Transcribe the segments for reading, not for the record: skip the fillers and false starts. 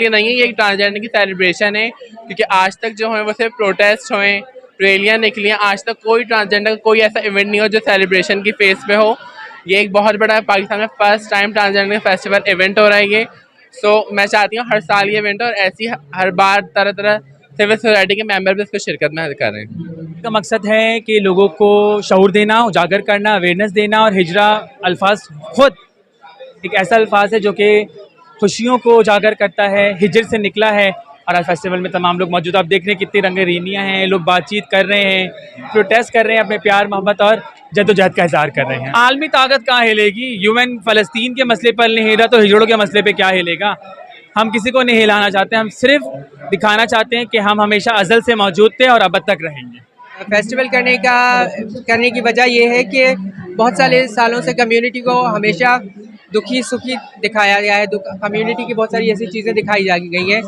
लिए नहीं है, ये एक ट्रांसजेंडर की सेलिब्रेशन है। क्योंकि आज तक जो है वो सिर्फ प्रोटेस्ट हुए, रैलियाँ निकली हैं, आज तक कोई ट्रांसजेंडर का कोई ऐसा इवेंट नहीं हो जो सेलिब्रेशन की फेस पे हो। ये एक बहुत बड़ा पाकिस्तान में first time transgender festival event हो रहा है ये। सो मैं चाहती हूँ हर साल ये इवेंट हो, और ऐसी हर बार तरह तरह सिविल सोसाइटी के मेंबर भी इसको शिरकत में कर रहे हैं। का मकसद है कि लोगों को शऊर देना, उजागर करना, अवेयरनेस देना। और हिजरा अल्फाज खुद एक ऐसा अल्फाज है जो कि खुशियों को उजागर करता है, हिजर से निकला है। और आज फेस्टिवल में तमाम लोग मौजूद, आप देख रहे हैं कितनी रंगीनियाँ हैं, लोग बातचीत कर रहे हैं, प्रोटेस्ट कर रहे हैं, अपने प्यार मोहब्बत और जद्दोजहद का इजहार कर रहे हैं। आलमी ताकत कहाँ हिलेगी? यूएन फ़लस्तीन के मसले पर नहीं हिला तो हिजड़ों के मसले पे क्या हिलेगा? हम किसी को नहीं हिलाना चाहते, हम सिर्फ दिखाना चाहते हैं कि हम हमेशा अज़ल से मौजूद थे और अब तक रहेंगे। फेस्टिवल करने की वजह ये है कि बहुत सारे सालों से कम्युनिटी को हमेशा दुखी सुखी दिखाया गया है। कम्युनिटी की बहुत सारी ऐसी चीज़ें दिखाई जा गई हैं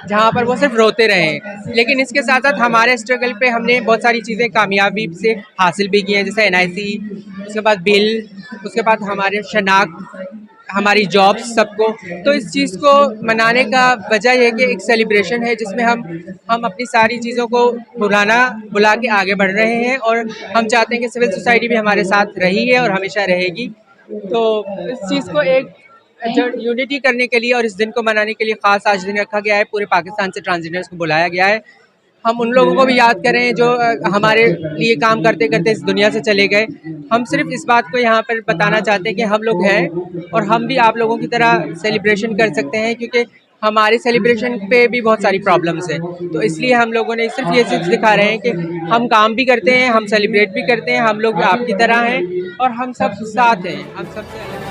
जहाँ पर वो सिर्फ रोते रहे हैं। लेकिन इसके साथ साथ हमारे स्ट्रगल पे हमने बहुत सारी चीज़ें कामयाबी से हासिल भी की हैं, जैसे NIC, उसके बाद बिल, उसके बाद हमारे शनाख्त, हमारी जॉब्स, सबको। तो इस चीज़ को मनाने का वजह यह है कि एक सेलिब्रेशन है जिसमें हम अपनी सारी चीज़ों को बुला के आगे बढ़ रहे हैं, और हम चाहते हैं कि सिविल सोसाइटी भी हमारे साथ रही है और हमेशा रहेगी। तो इस चीज़ को एक यूनिटी करने के लिए और इस दिन को मनाने के लिए ख़ास आज दिन रखा गया है। पूरे पाकिस्तान से ट्रांसजेंडर्स को बुलाया गया है। हम उन लोगों को भी याद करें जो हमारे लिए काम करते करते इस दुनिया से चले गए। हम सिर्फ इस बात को यहाँ पर बताना चाहते हैं कि हम लोग हैं और हम भी आप लोगों की तरह सेलिब्रेशन कर सकते हैं, क्योंकि हमारे सेलिब्रेशन पे भी बहुत सारी प्रॉब्लम्स हैं। तो इसलिए हम लोगों ने सिर्फ ये चीज़ दिखा रहे हैं कि हम काम भी करते हैं, हम सेलिब्रेट भी करते हैं, हम लोग आपकी तरह हैं और हम सब साथ हैं, हम सबसे अलग